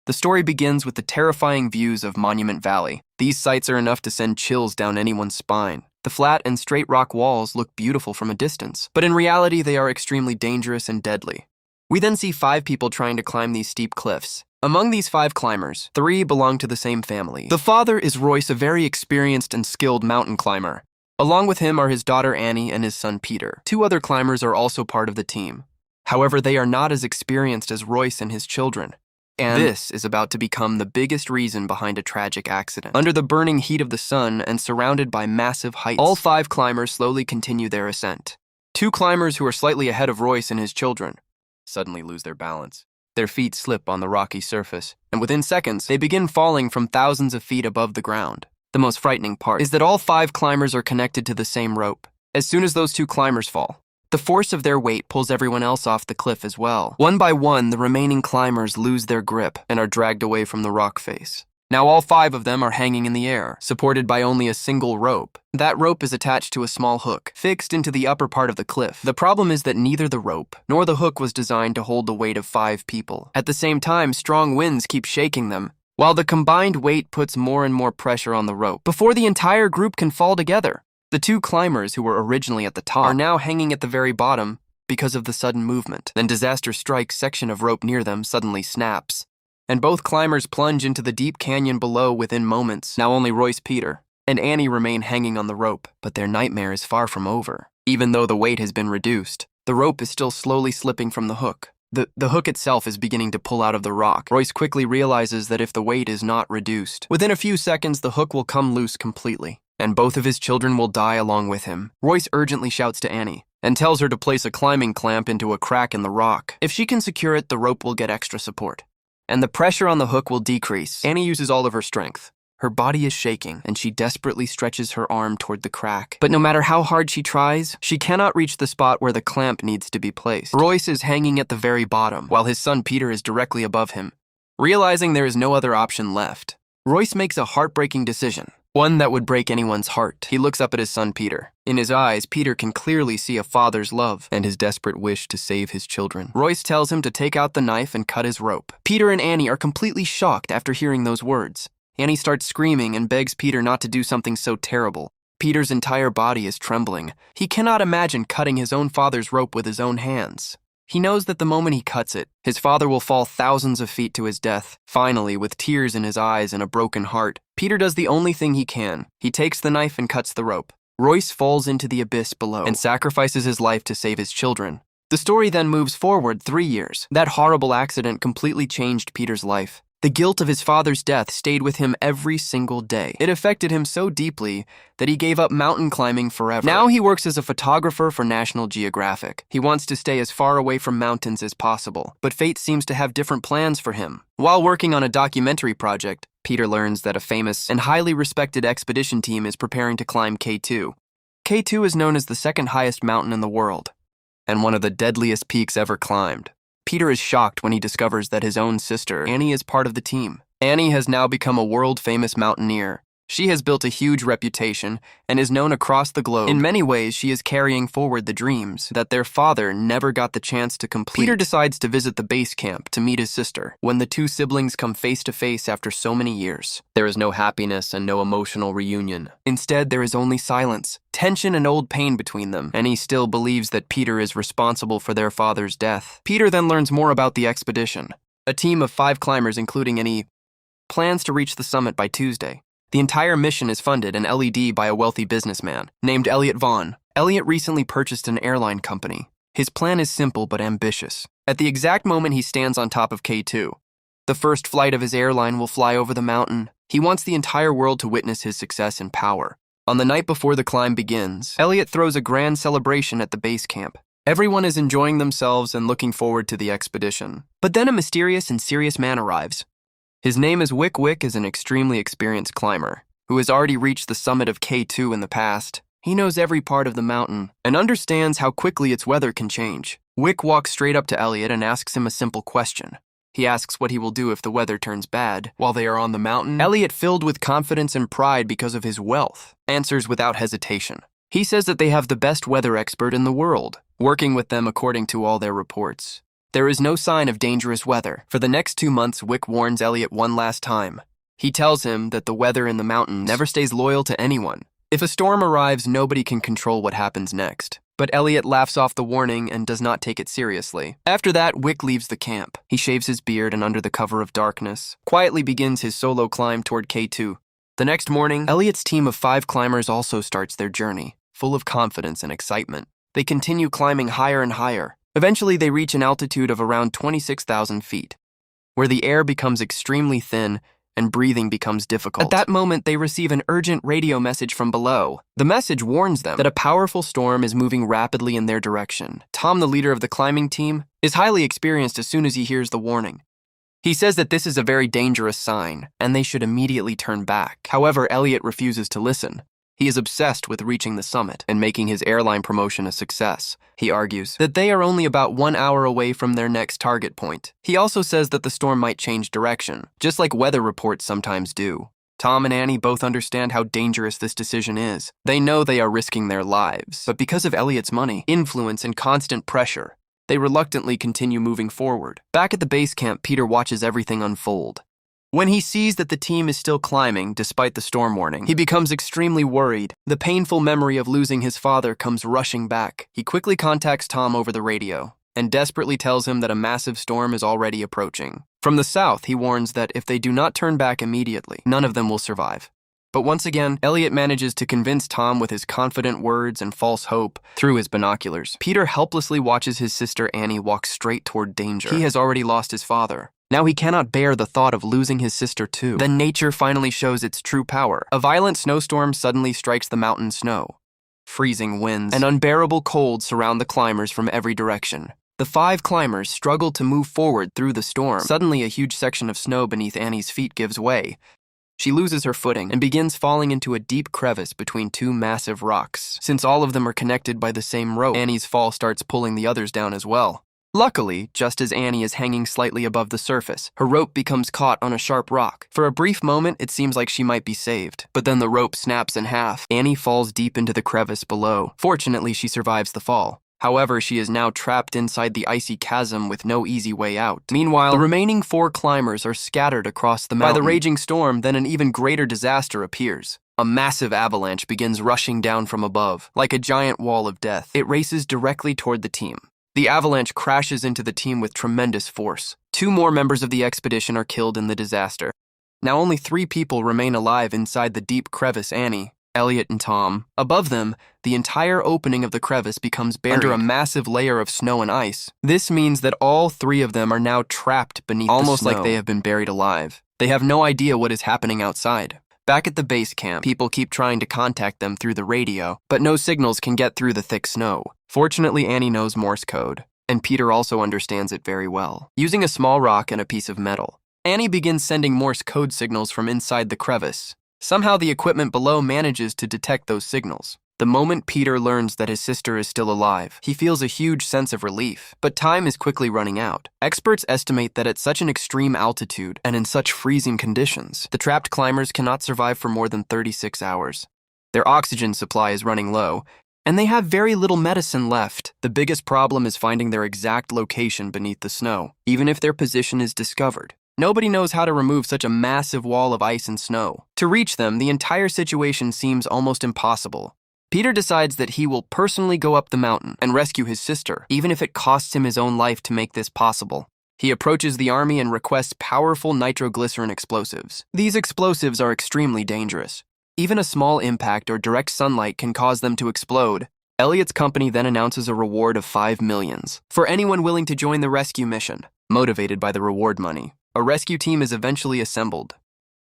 The story begins with the terrifying views of Monument Valley. These sights are enough to send chills down anyone's spine. The flat and straight rock walls look beautiful from a distance, but in reality they are extremely dangerous and deadly. We then see 5 people trying to climb these steep cliffs. Among these 5 climbers, 3 belong to the same family. The father is Royce, a very experienced and skilled mountain climber. Along with him are his daughter Annie and his son Peter. 2 other climbers are also part of the team. However, they are not as experienced as Royce and his children. And this is about to become the biggest reason behind a tragic accident. Under the burning heat of the sun and surrounded by massive heights, all 5 climbers slowly continue their ascent. 2 climbers who are slightly ahead of Royce and his children suddenly lose their balance. Their feet slip on the rocky surface, and within seconds, they begin falling from thousands of feet above the ground. The most frightening part is that all 5 climbers are connected to the same rope. As soon as those 2 climbers fall, the force of their weight pulls everyone else off the cliff as well. One by one, the remaining climbers lose their grip and are dragged away from the rock face. Now all 5 of them are hanging in the air, supported by only a single rope. That rope is attached to a small hook, fixed into the upper part of the cliff. The problem is that neither the rope nor the hook was designed to hold the weight of 5 people. At the same time, strong winds keep shaking them, while the combined weight puts more and more pressure on the rope. Before the entire group can fall together, the 2 climbers who were originally at the top are now hanging at the very bottom because of the sudden movement. Then disaster strikes, section of rope near them suddenly snaps, and both climbers plunge into the deep canyon below within moments. Now only Royce, Peter, and Annie remain hanging on the rope, but their nightmare is far from over. Even though the weight has been reduced, the rope is still slowly slipping from the hook. The hook itself is beginning to pull out of the rock. Royce quickly realizes that if the weight is not reduced, within a few seconds the hook will come loose completely, and both of his children will die along with him. Royce urgently shouts to Annie and tells her to place a climbing clamp into a crack in the rock. If she can secure it, the rope will get extra support, and the pressure on the hook will decrease. Annie uses all of her strength. Her body is shaking, and she desperately stretches her arm toward the crack. But no matter how hard she tries, she cannot reach the spot where the clamp needs to be placed. Royce is hanging at the very bottom, while his son Peter is directly above him. Realizing there is no other option left, Royce makes a heartbreaking decision, one that would break anyone's heart. He looks up at his son Peter. In his eyes, Peter can clearly see a father's love and his desperate wish to save his children. Royce tells him to take out the knife and cut his rope. Peter and Annie are completely shocked after hearing those words. Annie starts screaming and begs Peter not to do something so terrible. Peter's entire body is trembling. He cannot imagine cutting his own father's rope with his own hands. He knows that the moment he cuts it, his father will fall thousands of feet to his death. Finally, with tears in his eyes and a broken heart, Peter does the only thing he can. He takes the knife and cuts the rope. Royce falls into the abyss below and sacrifices his life to save his children. The story then moves forward 3 years. That horrible accident completely changed Peter's life. The guilt of his father's death stayed with him every single day. It affected him so deeply that he gave up mountain climbing forever. Now he works as a photographer for National Geographic. He wants to stay as far away from mountains as possible, but fate seems to have different plans for him. While working on a documentary project, Peter learns that a famous and highly respected expedition team is preparing to climb K2. K2 is known as the 2nd highest mountain in the world, and one of the deadliest peaks ever climbed. Peter is shocked when he discovers that his own sister, Annie, is part of the team. Annie has now become a world-famous mountaineer. She has built a huge reputation and is known across the globe. In many ways, she is carrying forward the dreams that their father never got the chance to complete. Peter decides to visit the base camp to meet his sister. When the 2 siblings come face to face after so many years, there is no happiness and no emotional reunion. Instead, there is only silence, tension, and old pain between them, and he still believes that Peter is responsible for their father's death. Peter then learns more about the expedition. A team of 5 climbers, including Annie, plans to reach the summit by Tuesday. The entire mission is funded and LED by a wealthy businessman named Elliot Vaughn. Elliot recently purchased an airline company. His plan is simple but ambitious. At the exact moment he stands on top of K2, the first flight of his airline will fly over the mountain. He wants the entire world to witness his success and power. On the night before the climb begins, Elliot throws a grand celebration at the base camp. Everyone is enjoying themselves and looking forward to the expedition. But then a mysterious and serious man arrives. His name is Wick. Wick is an extremely experienced climber who has already reached the summit of K2 in the past. He knows every part of the mountain and understands how quickly its weather can change. Wick walks straight up to Elliot and asks him a simple question. He asks what he will do if the weather turns bad while they are on the mountain. Elliot, filled with confidence and pride because of his wealth, answers without hesitation. He says that they have the best weather expert in the world, working with them according to all their reports. There is no sign of dangerous weather. For the next 2 months, Wick warns Elliot one last time. He tells him that the weather in the mountains never stays loyal to anyone. If a storm arrives, nobody can control what happens next. But Elliot laughs off the warning and does not take it seriously. After that, Wick leaves the camp. He shaves his beard and under the cover of darkness, quietly begins his solo climb toward K2. The next morning, Elliot's team of 5 climbers also starts their journey, full of confidence and excitement. They continue climbing higher and higher. Eventually, they reach an altitude of around 26,000 feet, where the air becomes extremely thin and breathing becomes difficult. At that moment, they receive an urgent radio message from below. The message warns them that a powerful storm is moving rapidly in their direction. Tom, the leader of the climbing team, is highly experienced as soon as he hears the warning. He says that this is a very dangerous sign, and they should immediately turn back. However, Elliot refuses to listen. He is obsessed with reaching the summit and making his airline promotion a success. He argues that they are only about 1 hour away from their next target point. He also says that the storm might change direction, just like weather reports sometimes do. Tom and Annie both understand how dangerous this decision is. They know they are risking their lives, but because of Elliot's money, influence, and constant pressure, they reluctantly continue moving forward. Back at the base camp, Peter watches everything unfold. When he sees that the team is still climbing despite the storm warning, he becomes extremely worried. The painful memory of losing his father comes rushing back. He quickly contacts Tom over the radio and desperately tells him that a massive storm is already approaching. From the south, he warns that if they do not turn back immediately, none of them will survive. But once again, Elliot manages to convince Tom with his confident words and false hope through his binoculars. Peter helplessly watches his sister Annie walk straight toward danger. He has already lost his father. Now he cannot bear the thought of losing his sister too. Then nature finally shows its true power. A violent snowstorm suddenly strikes the mountain snow. Freezing winds and unbearable cold surround the climbers from every direction. The 5 climbers struggle to move forward through the storm. Suddenly, a huge section of snow beneath Annie's feet gives way. She loses her footing and begins falling into a deep crevice between 2 massive rocks. Since all of them are connected by the same rope, Annie's fall starts pulling the others down as well. Luckily, just as Annie is hanging slightly above the surface, her rope becomes caught on a sharp rock. For a brief moment, it seems like she might be saved, but then the rope snaps in half. Annie falls deep into the crevice below. Fortunately, she survives the fall. However, she is now trapped inside the icy chasm with no easy way out. Meanwhile, the remaining 4 climbers are scattered across the mountain. By the raging storm, then an even greater disaster appears. A massive avalanche begins rushing down from above, like a giant wall of death. It races directly toward the team. The avalanche crashes into the team with tremendous force. 2 more members of the expedition are killed in the disaster. Now only 3 people remain alive inside the deep crevice: Annie, Elliot, and Tom. Above them, the entire opening of the crevice becomes buried under a massive layer of snow and ice. This means that all 3 of them are now trapped beneath the snow, almost like they have been buried alive. They have no idea what is happening outside. Back at the base camp, people keep trying to contact them through the radio, but no signals can get through the thick snow. Fortunately, Annie knows Morse code, and Peter also understands it very well. Using a small rock and a piece of metal, Annie begins sending Morse code signals from inside the crevice. Somehow the equipment below manages to detect those signals. The moment Peter learns that his sister is still alive, he feels a huge sense of relief. But time is quickly running out. Experts estimate that at such an extreme altitude and in such freezing conditions, the trapped climbers cannot survive for more than 36 hours. Their oxygen supply is running low, and they have very little medicine left. The biggest problem is finding their exact location beneath the snow, even if their position is discovered. Nobody knows how to remove such a massive wall of ice and snow. To reach them, the entire situation seems almost impossible. Peter decides that he will personally go up the mountain and rescue his sister, even if it costs him his own life to make this possible. He approaches the army and requests powerful nitroglycerin explosives. These explosives are extremely dangerous. Even a small impact or direct sunlight can cause them to explode. Elliot's company then announces a reward of $5 million for anyone willing to join the rescue mission. Motivated by the reward money, a rescue team is eventually assembled.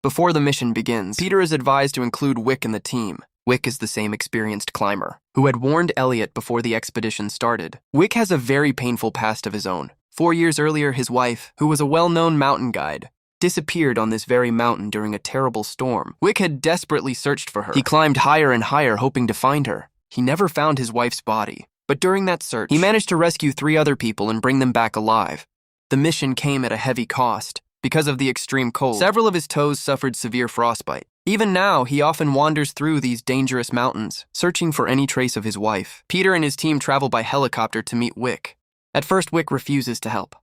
Before the mission begins, Peter is advised to include Wick in the team. Wick is the same experienced climber who had warned Elliot before the expedition started. Wick has a very painful past of his own. 4 years earlier, his wife, who was a well-known mountain guide, disappeared on this very mountain during a terrible storm. Wick had desperately searched for her. He climbed higher and higher, hoping to find her. He never found his wife's body. But during that search, he managed to rescue 3 other people and bring them back alive. The mission came at a heavy cost. Because of the extreme cold, several of his toes suffered severe frostbite. Even now, he often wanders through these dangerous mountains, searching for any trace of his wife. Peter and his team travel by helicopter to meet Wick. At first, Wick refuses to help.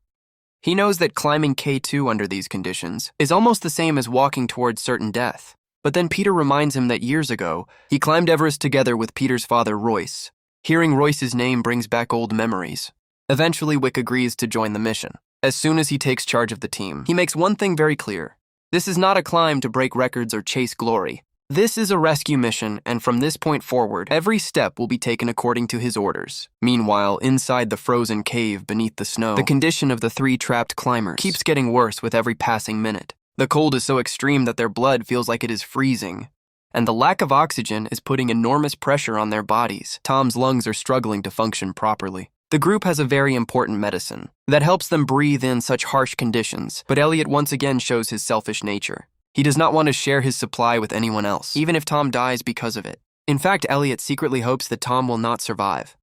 He knows that climbing K2 under these conditions is almost the same as walking towards certain death. But then Peter reminds him that years ago, he climbed Everest together with Peter's father, Royce. Hearing Royce's name brings back old memories. Eventually, Wick agrees to join the mission. As soon as he takes charge of the team, he makes one thing very clear. This is not a climb to break records or chase glory. This is a rescue mission, and from this point forward, every step will be taken according to his orders. Meanwhile, inside the frozen cave beneath the snow, the condition of the 3 trapped climbers keeps getting worse with every passing minute. The cold is so extreme that their blood feels like it is freezing, and the lack of oxygen is putting enormous pressure on their bodies. Tom's lungs are struggling to function properly. The group has a very important medicine that helps them breathe in such harsh conditions, but Elliot once again shows his selfish nature. He does not want to share his supply with anyone else, even if Tom dies because of it. In fact, Elliot secretly hopes that Tom will not survive.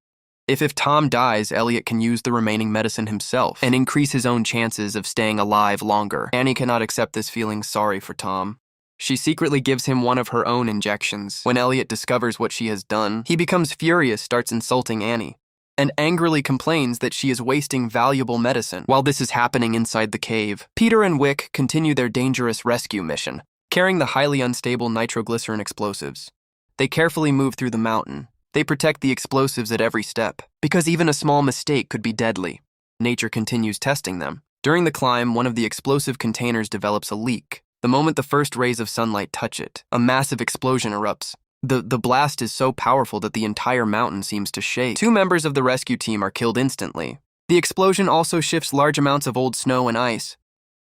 If Tom dies, Elliot can use the remaining medicine himself and increase his own chances of staying alive longer. Annie cannot accept this, feeling sorry for Tom. She secretly gives him one of her own injections. When Elliot discovers what she has done, he becomes furious, starts insulting Annie, and angrily complains that she is wasting valuable medicine. While this is happening inside the cave, Peter and Wick continue their dangerous rescue mission, carrying the highly unstable nitroglycerin explosives. They carefully move through the mountain. They protect the explosives at every step, because even a small mistake could be deadly. Nature continues testing them. During the climb, one of the explosive containers develops a leak. The moment the first rays of sunlight touch it, a massive explosion erupts. The blast is so powerful that the entire mountain seems to shake. 2 members of the rescue team are killed instantly. The explosion also shifts large amounts of old snow and ice.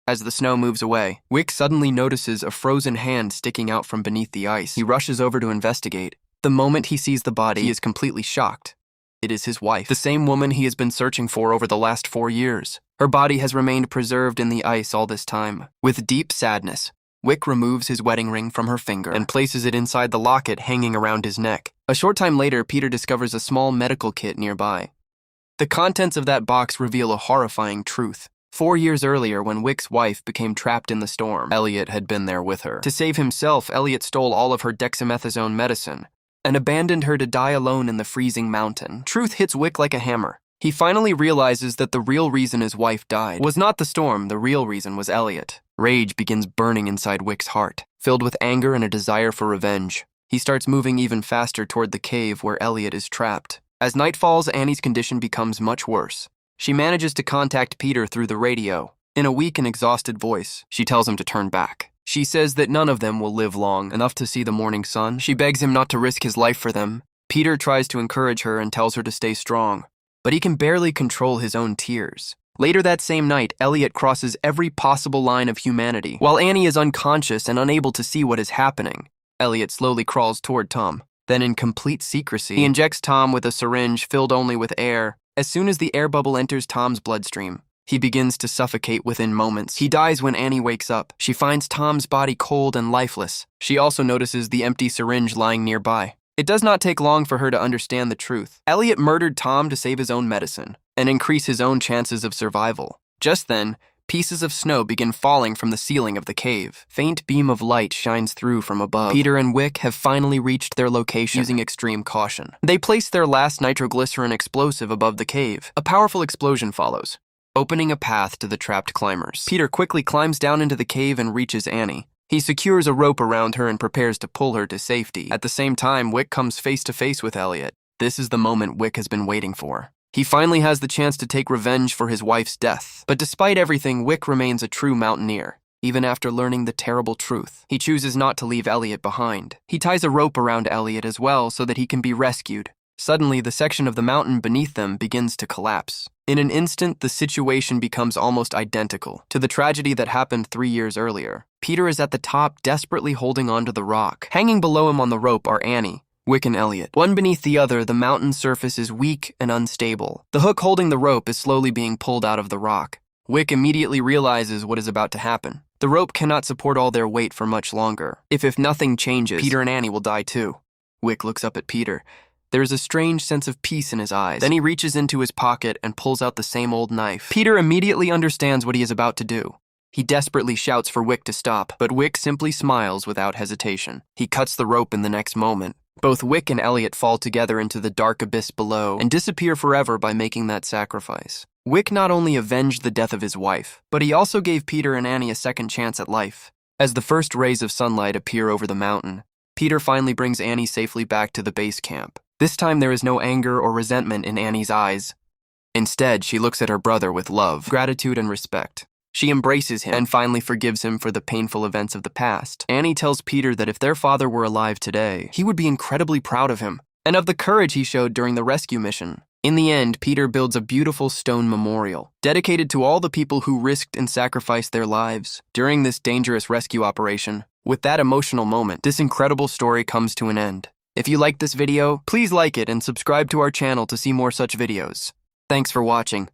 As the snow moves away, Wick suddenly notices a frozen hand sticking out from beneath the ice. He rushes over to investigate. The moment he sees the body, he is completely shocked. It is his wife, the same woman he has been searching for over the last 4 years. Her body has remained preserved in the ice all this time. With deep sadness, Wick removes his wedding ring from her finger and places it inside the locket hanging around his neck. A short time later, Peter discovers a small medical kit nearby. The contents of that box reveal a horrifying truth. 4 years earlier, when Wick's wife became trapped in the storm, Elliot had been there with her. To save himself, Elliot stole all of her dexamethasone medicine and abandoned her to die alone in the freezing mountain. Truth hits Wick like a hammer. He finally realizes that the real reason his wife died was not the storm. The real reason was Elliot. Rage begins burning inside Wick's heart. Filled with anger and a desire for revenge, he starts moving even faster toward the cave where Elliot is trapped. As night falls, Annie's condition becomes much worse. She manages to contact Peter through the radio. In a weak and exhausted voice, she tells him to turn back. She says that none of them will live long enough to see the morning sun. She begs him not to risk his life for them. Peter tries to encourage her and tells her to stay strong, but he can barely control his own tears. Later that same night, Elliot crosses every possible line of humanity. While Annie is unconscious and unable to see what is happening, Elliot slowly crawls toward Tom. Then, in complete secrecy, he injects Tom with a syringe filled only with air. As soon as the air bubble enters Tom's bloodstream, he begins to suffocate within moments. He dies when Annie wakes up. She finds Tom's body cold and lifeless. She also notices the empty syringe lying nearby. It does not take long for her to understand the truth. Elliot murdered Tom to save his own medicine and increase his own chances of survival. Just then, pieces of snow begin falling from the ceiling of the cave. Faint beam of light shines through from above. Peter and Wick have finally reached their location using extreme caution. They place their last nitroglycerin explosive above the cave. A powerful explosion follows, opening a path to the trapped climbers. Peter quickly climbs down into the cave and reaches Annie. He secures a rope around her and prepares to pull her to safety. At the same time, Wick comes face to face with Elliot. This is the moment Wick has been waiting for. He finally has the chance to take revenge for his wife's death. But despite everything, Wick remains a true mountaineer. Even after learning the terrible truth, he chooses not to leave Elliot behind. He ties a rope around Elliot as well so that he can be rescued. Suddenly, the section of the mountain beneath them begins to collapse. In an instant, the situation becomes almost identical to the tragedy that happened 3 years earlier. Peter is at the top, desperately holding onto the rock. Hanging below him on the rope are Annie, Wick, and Elliot. One beneath the other, the mountain surface is weak and unstable. The hook holding the rope is slowly being pulled out of the rock. Wick immediately realizes what is about to happen. The rope cannot support all their weight for much longer. If nothing changes, Peter and Annie will die too. Wick looks up at Peter. There is a strange sense of peace in his eyes. Then he reaches into his pocket and pulls out the same old knife. Peter immediately understands what he is about to do. He desperately shouts for Wick to stop, but Wick simply smiles without hesitation. He cuts the rope in the next moment. Both Wick and Elliot fall together into the dark abyss below and disappear forever by making that sacrifice. Wick not only avenged the death of his wife, but he also gave Peter and Annie a second chance at life. As the first rays of sunlight appear over the mountain, Peter finally brings Annie safely back to the base camp. This time there is no anger or resentment in Annie's eyes. Instead, she looks at her brother with love, gratitude, and respect. She embraces him and finally forgives him for the painful events of the past. Annie tells Peter that if their father were alive today, he would be incredibly proud of him and of the courage he showed during the rescue mission. In the end, Peter builds a beautiful stone memorial dedicated to all the people who risked and sacrificed their lives during this dangerous rescue operation. With that emotional moment, this incredible story comes to an end. If you liked this video, please like it and subscribe to our channel to see more such videos. Thanks for watching.